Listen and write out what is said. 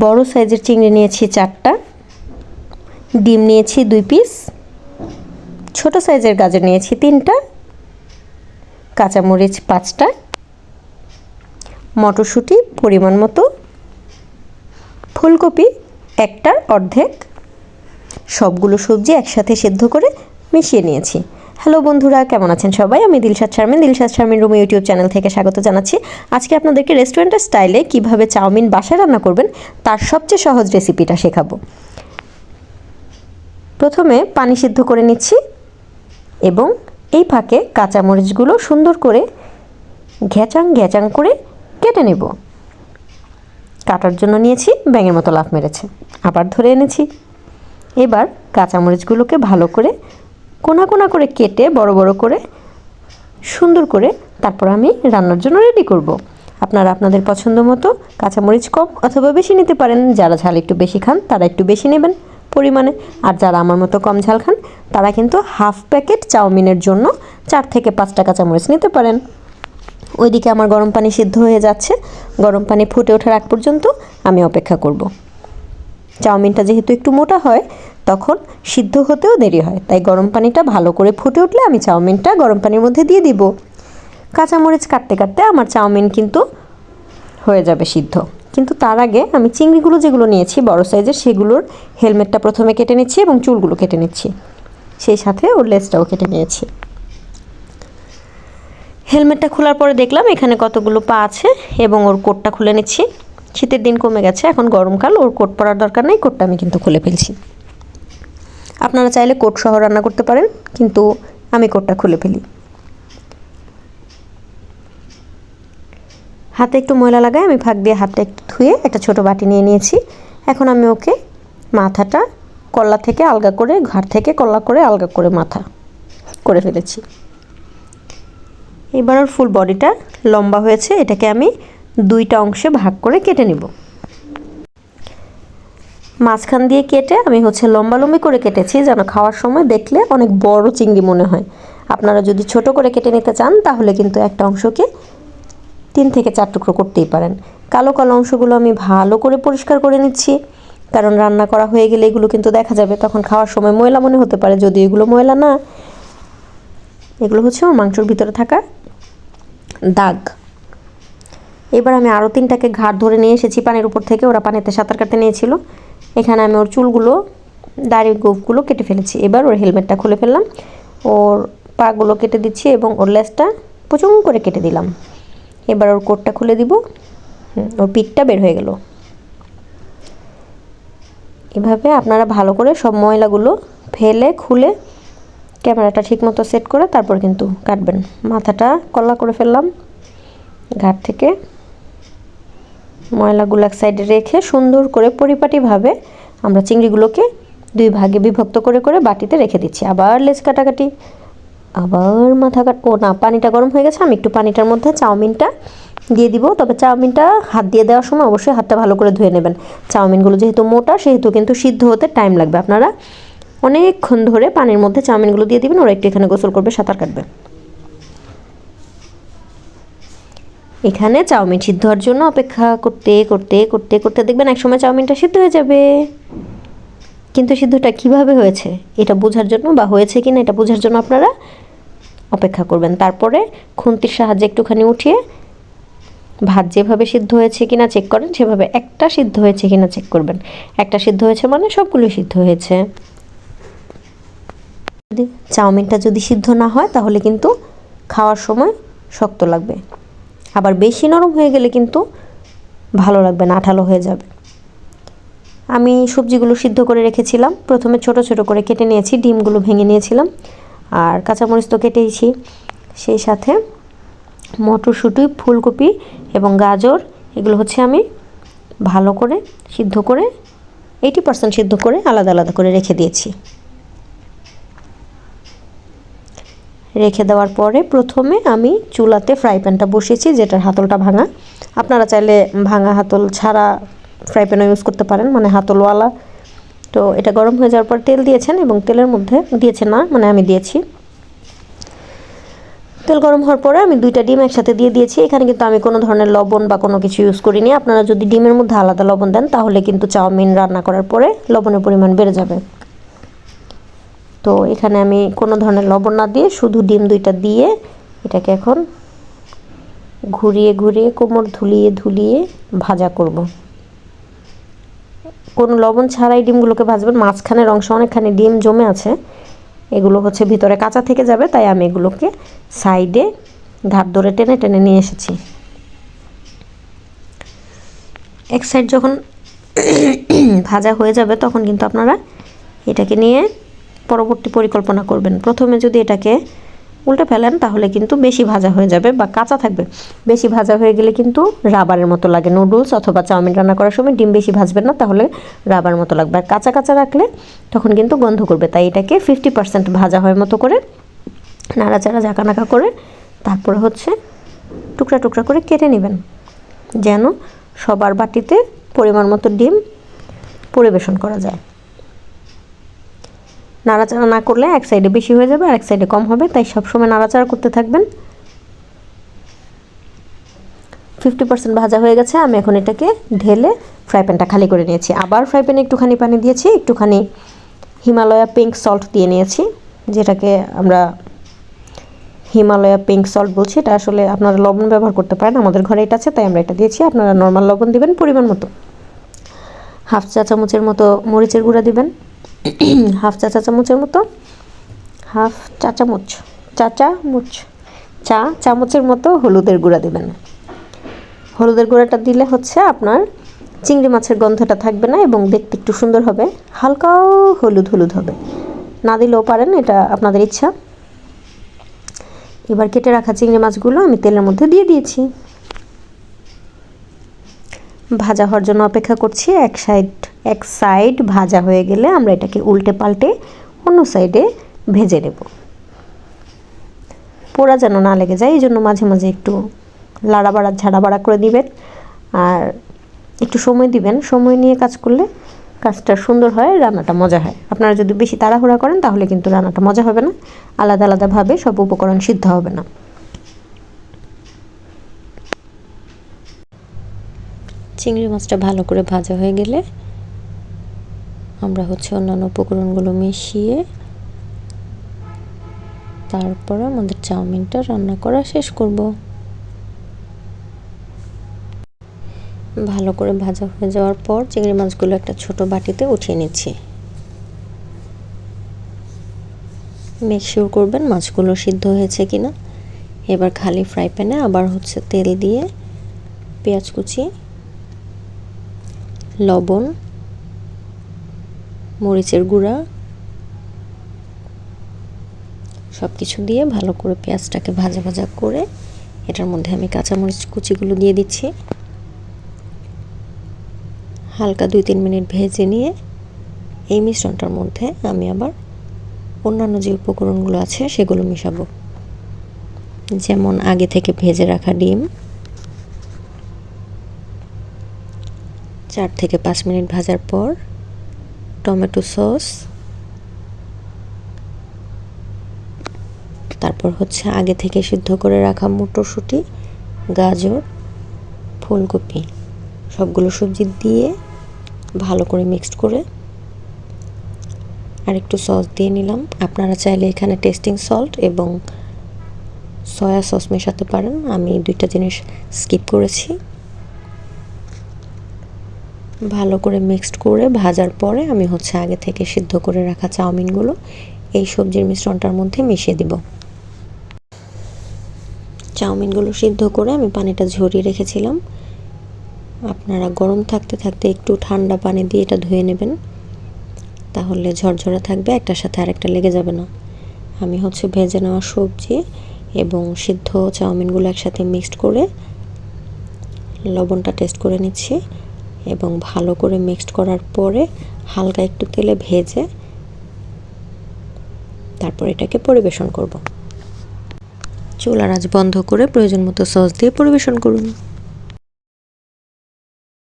বড় সাইজের চিংড়ি নিয়েছি 4টা, ডিম নিয়েছি 2 পিস, ছোট সাইজের গাজর নিয়েছি 3টা, কাঁচামরিচ 5টা, মটরশুঁটি পরিমাণ মতো, ফুলকপি 1টার অর্ধেক। সবগুলো সবজি একসাথে সেদ্ধ করে মিশিয়ে নিয়েছি। হ্যালো বন্ধুরা, কেমন আছেন সবাই? আমি দিলশাদ শারমিন রুমি ইউটিউব চ্যানেল থেকে স্বাগত জানাচ্ছি। আজকে আপনাদেরকে রেস্টুরেন্টের স্টাইলে কিভাবে চাউমিন বাসায় রান্না করবেন তার সবচেয়ে সহজ রেসিপিটা শেখাবো। প্রথমে পানি সিদ্ধ করে নিচ্ছি এবং এই ফাঁকে কাঁচামরিচগুলো সুন্দর করে ঘ্যাচাং করে কেটে নেব। কাটার জন্য নিয়েছি, ব্যাঙের মতো লাফ মেরেছে, আবার ধরে এনেছি। এবার কাঁচামরিচগুলোকে ভালো করে কোনা করে কেটে বড় করে সুন্দর করে তারপর আমি রান্নার জন্য রেডি করব। আপনারা আপনাদের পছন্দ মতো কাঁচামরিচ কম অথবা বেশি নিতে পারেন। যারা ঝাল একটু বেশি খান তারা একটু বেশি নেবেন পরিমাণে, আর যারা আমার মতো কম ঝাল খান তারা কিন্তু হাফ প্যাকেট চাউমিনের জন্য 4 থেকে 5টা কাঁচামরিচ নিতে পারেন। ওইদিকে আমার গরম পানি সিদ্ধ হয়ে যাচ্ছে। গরম পানি ফুটে ওঠার আগ পর্যন্ত আমি অপেক্ষা করব। চাউমিনটা যেহেতু একটু মোটা হয় তখন সিদ্ধ হতেও দেরি হয়, তাই গরম পানিটা ভালো করে ফুটে উঠলে আমি চাউমিনটা গরম পানির মধ্যে দিয়ে দিব। কাঁচামরিচ কাটতে আমার চাউমিন কিন্তু হয়ে যাবে সিদ্ধ। কিন্তু তার আগে আমি চিংড়িগুলো যেগুলো নিয়েছি বড় সাইজের, সেগুলোর হেলমেটটা প্রথমে কেটে নিচ্ছি এবং চুলগুলো কেটে নিচ্ছি, সেই সাথে ওর লেজটাও কেটে নিয়েছি। হেলমেটটা খোলার পরে দেখলাম এখানে কতগুলো পা আছে এবং ওর কোটটা খুলে নিচ্ছি। শীতের দিন কমে গেছে, এখন গরমকাল, ওর কোট পরার দরকার নেই, কোটটা আমি কিন্তু খুলে ফেলছি। আপনারা চাইলে কোট সহ রান্না করতে পারেন, কিন্তু আমি কোটটা খুলে ফেলি। হাতে একটু ময়লা লাগায় আমি ফাঁক দিয়ে হাতটা একটু ধুয়ে একটা ছোট বাটি নিয়ে নিয়েছি। এখন আমি ওকে মাথাটা কল্লা থেকে আলগা করে, ঘাড় থেকে কল্লা করে আলগা করে মাথা করে ফেলেছি। এবার ওর ফুল বডিটা লম্বা হয়েছে, এটাকে আমি 2টা অংশে ভাগ করে কেটে নিব। মাঝখান দিয়ে কেটে আমি লম্বালম্বি করে কেটেছি, যেন খাওয়ার সময় দেখলে অনেক বড় চিংড়ি মনে হয়। আপনারা যদি ছোট করে কেটে নিতে চান তাহলে কিন্তু একটা অংশকে 3 থেকে 4 টুকরো করতেই পারেন। কালো অংশগুলো আমি ভালো করে পরিষ্কার করে নিচ্ছি, কারণ রান্না করা হয়ে গেলে এগুলো কিন্তু দেখা যাবে, তখন খাওয়ার সময় ময়লা মনে হতে পারে, যদি এগুলো ময়লা না, এগুলো ওর মাংসের ভিতরে থাকা দাগ। এবার আমি আরও 3টাকে ঘাড় ধরে নিয়ে এসেছি পানির উপর থেকে, ওরা পানিতে সাঁতার কাটতে নিয়েছিল। এখানে আমি ওর চুলগুলো, দাড়ি গোঁফগুলো কেটে ফেলেছি। এবার ওর হেলমেটটা খুলে ফেললাম, ওর পাগুলো কেটে দিচ্ছি এবং ওর লেজটা পুচুং করে কেটে দিলাম। এবার ওর কোটটা খুলে দিব, ওর পিঠটা বের হয়ে গেল। এভাবে আপনারা ভালো করে সব ময়লাগুলো ফেলে খুলে ক্যামেরাটা ঠিকমতো সেট করে তারপর কিন্তু কাটবেন। মাথাটা কল্লা করে ফেললাম, ঘাট থেকে ময়লাগুলো এক সাইডে রেখে সুন্দর করে পরিপাটিভাবে আমরা চিংড়িগুলোকে 2 ভাগে বিভক্ত করে বাটিতে রেখে দিচ্ছি। আবার লেজ কাটাকাটি, আবার মাথা না, পানিটা গরম হয়ে গেছে, আমি একটু পানিটার মধ্যে চাউমিনটা দিয়ে দিব। তবে চাউমিনটা হাত দিয়ে দেওয়ার সময় অবশ্যই হাতটা ভালো করে ধুয়ে নেবেন। চাউমিনগুলো যেহেতু মোটা সেহেতু কিন্তু সিদ্ধ হতে টাইম লাগবে। আপনারা অনেকক্ষণ ধরে পানির মধ্যে চাউমিনগুলো দিয়ে দিবেন, ওরা একটু এখানে গোসল করবে, সাঁতার কাটবে। এখানে চাউমিন সিদ্ধ হওয়ার জন্য অপেক্ষা করতে দেখবেন একসময় চাউমিনটা সিদ্ধ হয়ে যাবে। কিন্তু সিদ্ধটা কিভাবে হয়েছে এটা বোঝার জন্য, বা হয়েছে কিনা এটা বোঝার জন্য আপনারা অপেক্ষা করবেন। তারপরে খুন্তির সাহায্যে একটুখানি উঠিয়ে ভাত যেভাবে সিদ্ধ হয়েছে কিনা চেক করেন, সেভাবে একটা সিদ্ধ হয়েছে কিনা চেক করবেন। একটা সিদ্ধ হয়েছে মানে সবগুলো সিদ্ধ হয়েছে। চাউমিনটা যদি সিদ্ধ না হয় তাহলে কিন্তু খাওয়ার সময় শক্ত লাগবে, আবার বেশি নরম হয়ে গেলে কিন্তু ভালো লাগবে না, আঠালো হয়ে যাবে। আমি সবজিগুলো সিদ্ধ করে রেখেছিলাম, প্রথমে ছোট করে কেটে নিয়েছি, ডিমগুলো ভেঙে নিয়েছিলাম, আর কাঁচামরিচ তো কেটেইছি, সেই সাথে মটরশুঁটি, ফুলকপি এবং গাজর, এগুলো আমি ভালো করে সিদ্ধ করে 80% সিদ্ধ করে আলাদা করে রেখে দিয়েছি। রেখে দেওয়ার পরে প্রথমে আমি চুলাতে ফ্রাই প্যানটা বসিয়েছি, যেটার হাতলটা ভাঙা। আপনারা চাইলে ভাঙা হাতল ছাড়া ফ্রাই প্যানও ইউজ করতে পারেন, মানে হাতলওয়ালা। তো এটা গরম হয়ে যাওয়ার পর তেল দিয়েছেন এবং তেলের মধ্যে দিয়েছেন না, মানে আমি দিয়েছি, তেল গরম হওয়ার পরে আমি 2টা ডিম একসাথে দিয়ে দিয়েছি। এখানে কিন্তু আমি কোনো ধরনের লবণ বা কোনো কিছু ইউজ করিনি। আপনারা যদি ডিমের মধ্যে আলাদা লবণ দেন তাহলে কিন্তু চাউমিন রান্না করার পরে লবণের পরিমাণ বেড়ে যাবে। তো এখানে আমি কোনো ধরনের লবণ না দিয়ে শুধু ডিম 2টা দিয়ে এটাকে এখন ঘুরিয়ে ঘুরিয়ে কোমর ধুলিয়ে ভাজা করব। কোনো লবণ ছাড়াই ডিমগুলোকে ভাজবেন। মাঝখানের অংশ অনেকখানি ডিম জমে আছে, এগুলো হচ্ছে ভিতরে কাঁচা থেকে যাবে, তাই আমি এগুলোকে সাইডে ঘাট ধরে টেনে টেনে নিয়ে এসেছি। এক সাইড যখন ভাজা হয়ে যাবে তখন কিন্তু আপনারা এটাকে নিয়ে পরবর্তী পরিকল্পনা করবেন। প্রথমে যদি এটাকে উল্টে ফেলেন তাহলে কিন্তু বেশি ভাজা হয়ে যাবে বা কাঁচা থাকবে। বেশি ভাজা হয়ে গেলে কিন্তু রাবারের মতো লাগে। নুডলস অথবা চাউমিন রান্না করার সময় ডিম বেশি ভাজবেন না, তাহলে রাবার মতো লাগবে। আর কাঁচা কাঁচা রাখলে তখন কিন্তু গন্ধ করবে। তাই এটাকে 50% ভাজা হয় মতো করে নাড়াচাড়া ঝাঁকানাকা করে তারপরে হচ্ছে টুকরা টুকরা করে কেটে নেবেন, যেন সবার বাটিতে পরিমাণ মতো ডিম পরিবেশন করা যায়। নাড়াচাড়া না করলে এক সাইডে বেশি হয়ে যাবে আর এক সাইডে কম হবে, তাই সবসময় নাড়াচাড়া করতে থাকবেন। 50% ভাজা হয়ে গেছে। আমি এখন এটাকে ঢেলে ফ্রাই প্যানটা খালি করে নিয়েছি। আবার ফ্রাই প্যানে একটুখানি পানি দিয়েছি, একটুখানি হিমালয়া পিঙ্ক সল্ট দিয়ে নিয়েছি, যেটাকে আমরা হিমালয়া পিঙ্ক সল্ট বলছি। এটা আসলে আপনারা লবণ ব্যবহার করতে পারেন, আমাদের ঘরে এটা আছে তাই আমরা এটা দিয়েছি। আপনারা নর্মাল লবণ দিবেন পরিমাণ মতো। হাফ চা চামচের মতো মরিচের গুঁড়া দিবেন, হাফ চা চামচের মতো চা চামচের মতো হলুদের গুঁড়া দিবেন। হলুদের গুঁড়াটা দিলে হচ্ছে আপনার চিংড়ি মাছের গন্ধটা থাকবে না এবং দেখতে একটু সুন্দর হবে। হালকাও হলুদ হবে, না দিলেও পারেন, এটা আপনাদের ইচ্ছা। এবার কেটে রাখা চিংড়ি মাছগুলো আমি তেলের মধ্যে দিয়ে দিয়েছি। ভাজা হওয়ার জন্য অপেক্ষা করছি। এক সাইড ভাজা হয়ে গেলে আমরা এটাকে উল্টে পাল্টে অন্য সাইডে ভেজে নেব। পোড়া যেন না লেগে যায়, এই জন্য মাঝে মাঝে একটু লাড়াবাড়া ঝাড়াবাড়া করে দিবেন আর একটু সময় দিবেন। সময় নিয়ে কাজ করলে কাজটা সুন্দর হয়, রান্নাটা মজা হয়। আপনারা যদি বেশি তাড়াহুড়া করেন তাহলে কিন্তু রান্নাটা মজা হবে না, আলাদা আলাদাভাবে সব উপকরণ সিদ্ধ হবে না। চিংড়ি মাছটা ভালো করে ভাজা হয়ে গেলে আমরা হচ্ছে অন্যান্য উপকরণগুলো মিশিয়ে তারপর আমাদের চাউমিনটা রান্না করা শেষ করব। ভালো করে ভাজা হয়ে যাওয়ার পর চিংড়ি মাছগুলো একটা ছোট বাটিতে উঠিয়ে নিচ্ছি। মেক শিওর করবেন মাছগুলো সিদ্ধ হয়েছে কিনা। এবার খালি ফ্রাই প্যানে আবার হচ্ছে তেল দিয়ে পেঁয়াজ কুচি, লবণ, মরিচের গুঁড়া সব কিছু দিয়ে ভালো করে পেঁয়াজটাকে ভাজা ভাজা করে এটার মধ্যে আমি কাঁচামরিচ কুচিগুলো দিয়ে দিচ্ছি। হালকা 2-3 মিনিট ভেজে নিয়ে এই মিশ্রণটার মধ্যে আমি আবার অন্যান্য যে উপকরণগুলো আছে সেগুলো মেশাবো, যেমন আগে থেকে ভেজে রাখা ডিম, 4 থেকে 5 মিনিট ভাজার পর টমেটো সস, তারপর হচ্ছে আগে থেকে সিদ্ধ করে রাখা মটরশুঁটি, গাজর, ফুলকপি সবগুলো সবজি দিয়ে ভালো করে মিক্সড করে আর একটু সস দিয়ে নিলাম। আপনারা চাইলে এখানে টেস্টিং সল্ট এবং সয়া সস মেশাতে পারেন, আমি 2টা জিনিস স্কিপ করেছি। ভালো করে মিক্সড করে ভাজার পরে আমি হচ্ছে আগে থেকে সিদ্ধ করে রাখা চাউমিনগুলো এই সবজির মিশ্রণটার মধ্যে মিশিয়ে দিব। চাউমিনগুলো সিদ্ধ করে আমি পানিটা ঝরিয়ে রেখেছিলাম। আপনারা গরম থাকতে থাকতে একটু ঠান্ডা পানি দিয়ে এটা ধুয়ে নেবেন, তাহলে ঝরঝরা থাকবে, একটার সাথে আরেকটা লেগে যাবে না। আমি হচ্ছে ভেজে নেওয়া সবজি এবং সিদ্ধ চাউমিনগুলো একসাথে মিক্সড করে লবণটা টেস্ট করে নিচ্ছি এবং ভালো করে মিক্সড করার পরে হালকা একটু তেলে ভেজে তারপর এটাকে পরিবেশন করব। চুলার আঁচ বন্ধ করে প্রয়োজন মতো সস দিয়ে পরিবেশন করুন।